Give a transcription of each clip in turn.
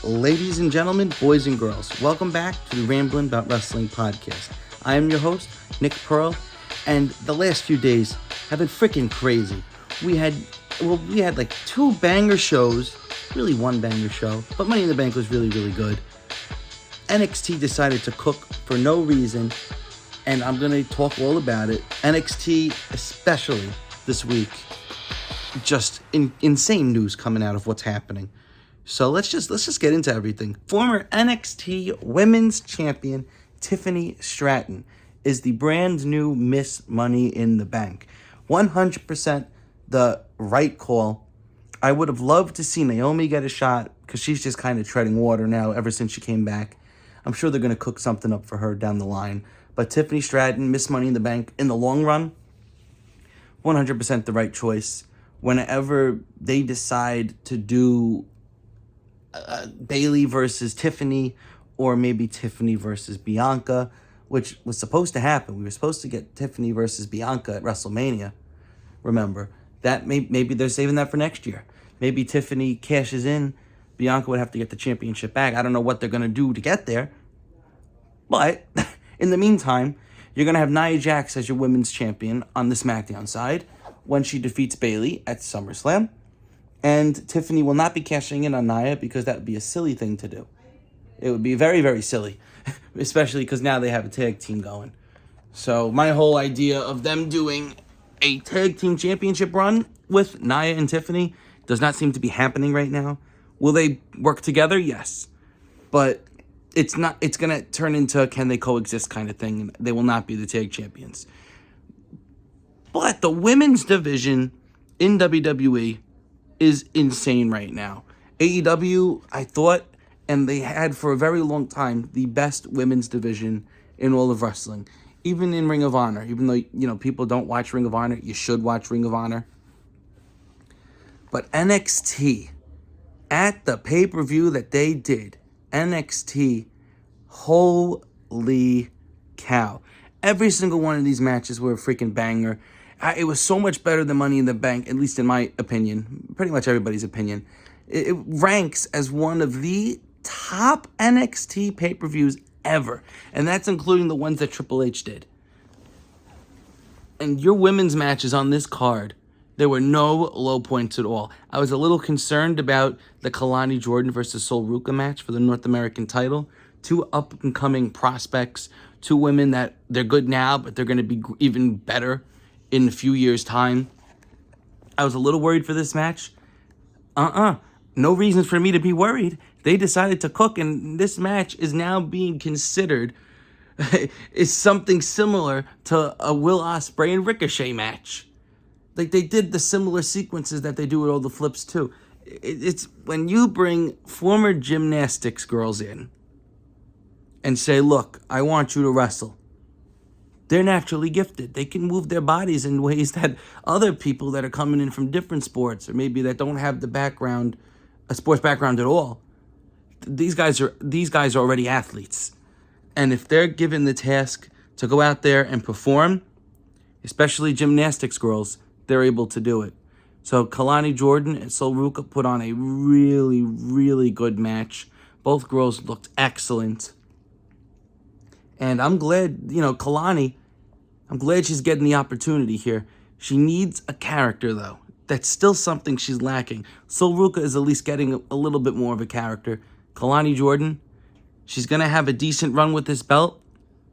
Ladies and gentlemen, boys and girls, welcome back to the Ramblin' About Wrestling podcast. I am your host, Nick Pearl, and the last few days have been freaking crazy. We had like two banger shows, really one banger show, but Money in the Bank was really, really good. NXT decided to cook for no reason, and I'm going to talk all about it. NXT, especially this week, just insane news coming out of what's happening. So let's just get into everything. Former NXT Women's Champion Tiffany Stratton is the brand new Miss Money in the Bank. 100% the right call. I would have loved to see Naomi get a shot because she's just kind of treading water now ever since she came back. I'm sure they're going to cook something up for her down the line. But Tiffany Stratton, Miss Money in the Bank, in the long run, 100% the right choice. Whenever they decide to do Bayley versus Tiffany, or maybe Tiffany versus Bianca, which was supposed to happen. We were supposed to get Tiffany versus Bianca at WrestleMania. Remember, that maybe they're saving that for next year. Maybe Tiffany cashes in. Bianca would have to get the championship back. I don't know what they're going to do to get there. But in the meantime, you're going to have Nia Jax as your women's champion on the SmackDown side when she defeats Bayley at SummerSlam. And Tiffany will not be cashing in on Nia because that would be a silly thing to do. It would be very, very silly, especially because now they have a tag team going. So my whole idea of them doing a tag team championship run with Nia and Tiffany does not seem to be happening right now. Will they work together? Yes. But it's going to turn into a can they coexist kind of thing. They will not be the tag champions. But the women's division in WWE is insane right now. AEW, I thought, and they had for a very long time, the best women's division in all of wrestling. Even in Ring of Honor. Even though, people don't watch Ring of Honor, you should watch Ring of Honor. But NXT, at the pay-per-view that they did, NXT, holy cow. Every single one of these matches were a freaking banger. It was so much better than Money in the Bank, at least in my opinion, pretty much everybody's opinion. It ranks as one of the top NXT pay-per-views ever, and that's including the ones that Triple H did. And your women's matches on this card, there were no low points at all. I was a little concerned about the Kalani Jordan versus Sol Ruca match for the North American title. Two up-and-coming prospects, two women that they're good now, but they're going to be even better in a few years' time. I was a little worried for this match. No reasons for me to be worried. They decided to cook, and this match is now being considered is something similar to a Will Ospreay and Ricochet match. Like, they did the similar sequences that they do with all the flips, too. It's when you bring former gymnastics girls in and say, look, I want you to wrestle. They're naturally gifted. They can move their bodies in ways that other people that are coming in from different sports or maybe that don't have the background, a sports background at all. These guys are already athletes. And if they're given the task to go out there and perform, especially gymnastics girls, they're able to do it. So Kalani Jordan and Sol Ruca put on a really, really good match. Both girls looked excellent. And I'm glad, Kalani, I'm glad she's getting the opportunity here. She needs a character, though. That's still something she's lacking. Sol Ruca is at least getting a little bit more of a character. Kalani Jordan, she's going to have a decent run with this belt.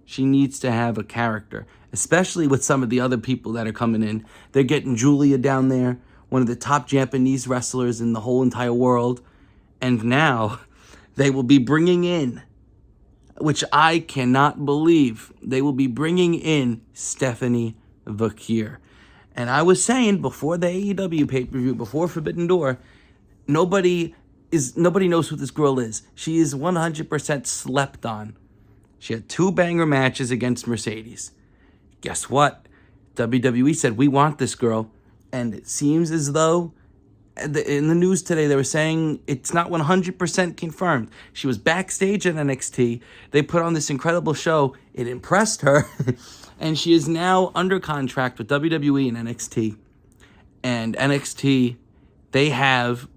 She needs to have a character, especially with some of the other people that are coming in. They're getting Julia down there, one of the top Japanese wrestlers in the whole entire world. And now they will be bringing in, which I cannot believe, they will be bringing in Stephanie Vaquer. And I was saying before the AEW pay-per-view, before Forbidden Door, nobody knows who this girl is. She is 100% slept on. She had 2 banger matches against Mercedes. Guess what? WWE said, we want this girl. And it seems as though in the news today, they were saying it's not 100% confirmed. She was backstage at NXT. They put on this incredible show. It impressed her. And she is now under contract with WWE and NXT. And NXT, they have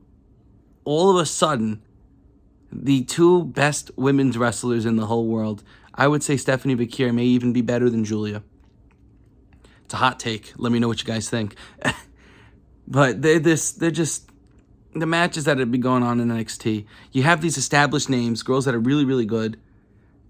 all of a sudden The two best women's wrestlers in the whole world. I would say Stephanie Vaquer may even be better than Julia. It's a hot take. Let me know what you guys think. But they're just the matches that have been going on in NXT. You have these established names, girls that are really, really good,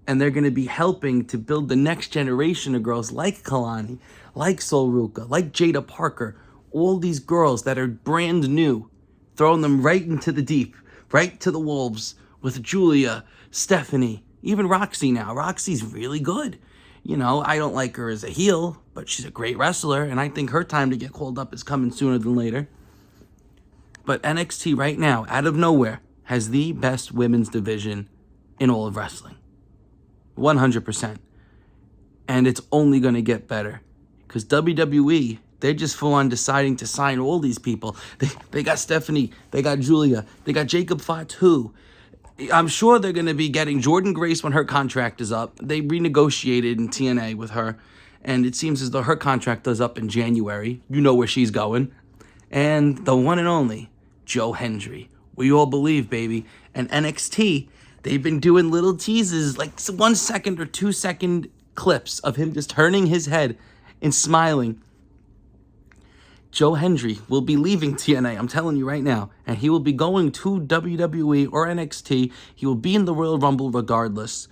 and they're going to be helping to build the next generation of girls like Kalani, like Sol Ruka, like Jada Parker, all these girls that are brand new, throwing them right into the deep, right to the wolves with Julia, Stephanie, even Roxy now. Roxy's really good. You know, I don't like her as a heel, but she's a great wrestler, and I think her time to get called up is coming sooner than later. But NXT right now, out of nowhere, has the best women's division in all of wrestling. 100%. And it's only going to get better. Because WWE, they're just full on deciding to sign all these people. They got Stephanie, they got Julia, they got Jacob Fatu. I'm sure they're going to be getting Jordynne Grace when her contract is up. They renegotiated in TNA with her, and it seems as though her contract is up in January. You know where she's going. And the one and only Joe Hendry. We all believe, baby. And NXT, they've been doing little teases, like 1 second or 2 second clips of him just turning his head and smiling. Joe Hendry will be leaving TNA, I'm telling you right now, and he will be going to WWE or NXT. He will be in the Royal Rumble regardless.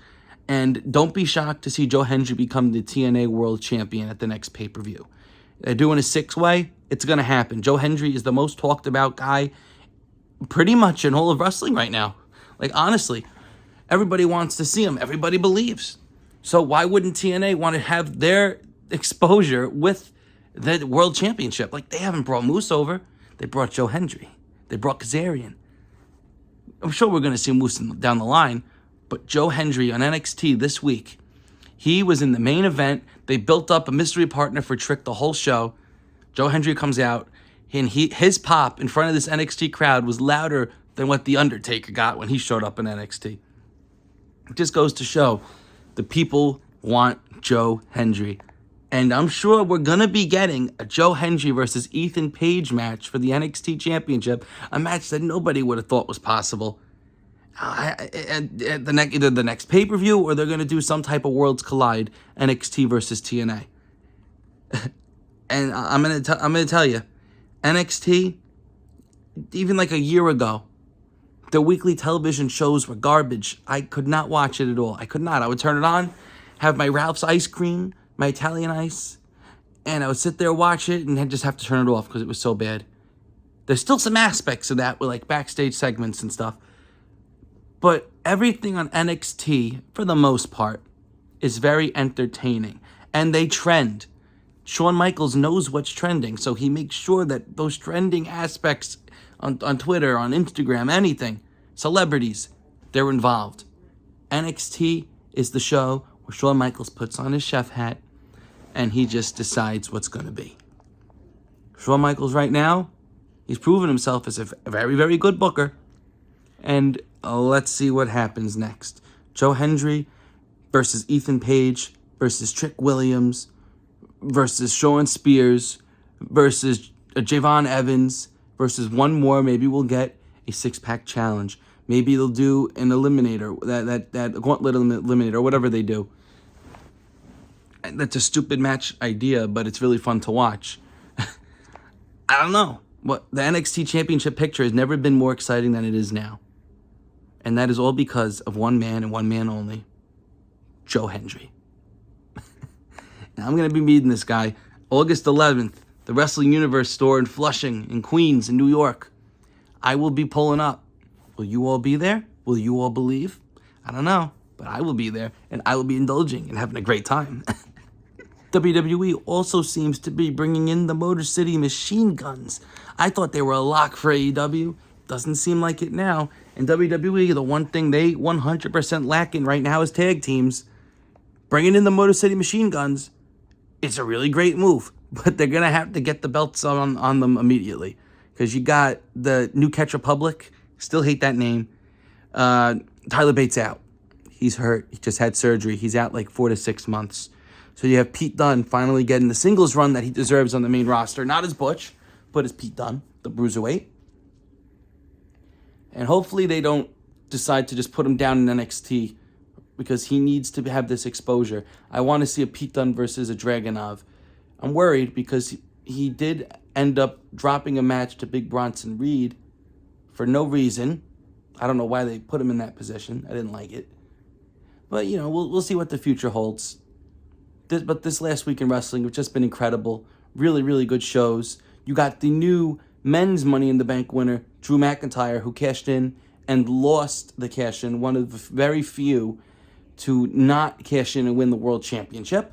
And don't be shocked to see Joe Hendry become the TNA World Champion at the next pay-per-view. They're doing a 6-way. It's going to happen. Joe Hendry is the most talked about guy pretty much in all of wrestling right now. Like, honestly, everybody wants to see him. Everybody believes. So why wouldn't TNA want to have their exposure with the World Championship? Like, they haven't brought Moose over. They brought Joe Hendry. They brought Kazarian. I'm sure we're going to see Moose down the line. But Joe Hendry on NXT this week, he was in the main event. They built up a mystery partner for Trick the whole show. Joe Hendry comes out, and his pop in front of this NXT crowd was louder than what The Undertaker got when he showed up in NXT. It just goes to show the people want Joe Hendry. And I'm sure we're going to be getting a Joe Hendry versus Ethan Page match for the NXT Championship, a match that nobody would have thought was possible. Either the next pay-per-view, or they're going to do some type of Worlds Collide, NXT versus TNA. And I'm going to tell you, NXT, even like a year ago, the weekly television shows were garbage. I could not watch it at all. I could not. I would turn it on, have my Ralph's ice cream, my Italian ice, and I would sit there, watch it, and then just have to turn it off because it was so bad. There's still some aspects of that with like backstage segments and stuff. But everything on NXT, for the most part, is very entertaining. And they trend. Shawn Michaels knows what's trending, so he makes sure that those trending aspects on Twitter, on Instagram, anything, celebrities, they're involved. NXT is the show where Shawn Michaels puts on his chef hat and he just decides what's going to be. Shawn Michaels right now, he's proven himself as a very, very good booker. And let's see what happens next. Joe Hendry versus Ethan Page versus Trick Williams versus Shawn Spears versus Javon Evans versus one more. Maybe we'll get a 6-pack challenge. Maybe they'll do an eliminator, that gauntlet eliminator, or whatever they do. That's a stupid match idea, but it's really fun to watch. I don't know. The NXT Championship picture has never been more exciting than it is now. And that is all because of one man and one man only, Joe Hendry. Now, I'm going to be meeting this guy August 11th, the Wrestling Universe store in Flushing, in Queens, in New York. I will be pulling up. Will you all be there? Will you all believe? I don't know, but I will be there, and I will be indulging and having a great time. WWE also seems to be bringing in the Motor City Machine Guns. I thought they were a lock for AEW. Doesn't seem like it now. And WWE, the one thing they 100% lacking right now is tag teams. Bringing in the Motor City Machine Guns, it's a really great move. But they're going to have to get the belts on them immediately. Because you got the New Catch Republic. Still hate that name. Tyler Bates out. He's hurt. He just had surgery. He's out like 4 to 6 months. So you have Pete Dunne finally getting the singles run that he deserves on the main roster. Not as Butch, but as Pete Dunne, the Bruiserweight. And hopefully they don't decide to just put him down in NXT because he needs to have this exposure. I want to see a Pete Dunne versus a Dragunov. I'm worried because he did end up dropping a match to Big Bronson Reed for no reason. I don't know why they put him in that position. I didn't like it. But, we'll see what the future holds. But this last week in wrestling has just been incredible. Really, really good shows. You got the new men's Money in the Bank winner, Drew McIntyre, who cashed in and lost the cash-in, one of the very few to not cash in and win the World Championship.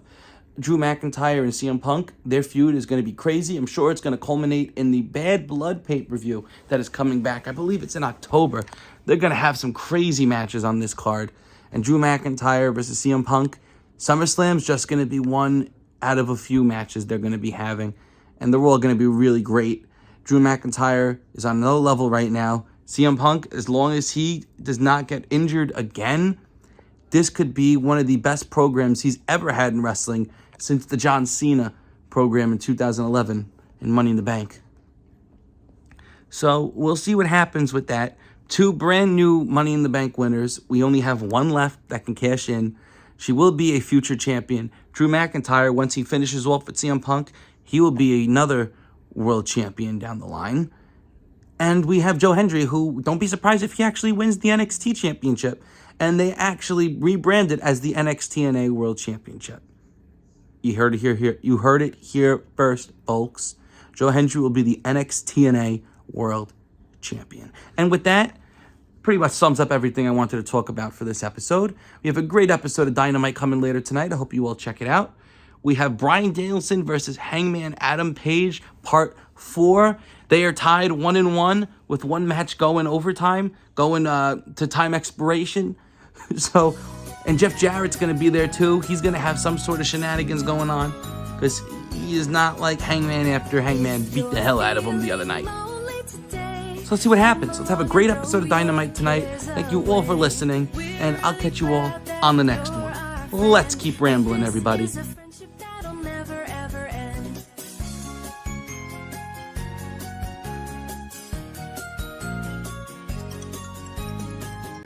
Drew McIntyre and CM Punk, their feud is going to be crazy. I'm sure it's going to culminate in the Bad Blood pay-per-view that is coming back. I believe it's in October. They're going to have some crazy matches on this card. And Drew McIntyre versus CM Punk, SummerSlam's just going to be one out of a few matches they're going to be having. And they're all going to be really great. Drew McIntyre is on another level right now. CM Punk, as long as he does not get injured again, this could be one of the best programs he's ever had in wrestling since the John Cena program in 2011 in Money in the Bank. So we'll see what happens with that. 2 brand new Money in the Bank winners. We only have one left that can cash in. She will be a future champion. Drew McIntyre, once he finishes off with CM Punk, he will be another world champion down the line. And we have Joe Hendry, who, don't be surprised if he actually wins the NXT Championship. And they actually rebranded as the NXT World Championship. You heard it here. You heard it here first, folks. Joe Hendry will be the NXT World Champion. And with that, pretty much sums up everything I wanted to talk about for this episode. We have a great episode of Dynamite coming later tonight. I hope you all check it out. We have Bryan Danielson versus Hangman Adam Page, Part 4. They are tied 1-1 with one match going overtime, going to time expiration. So, and Jeff Jarrett's going to be there too. He's going to have some sort of shenanigans going on because he is not like Hangman after Hangman beat the hell out of him the other night. So let's see what happens. Let's have a great episode of Dynamite tonight. Thank you all for listening, and I'll catch you all on the next one. Let's keep rambling, everybody.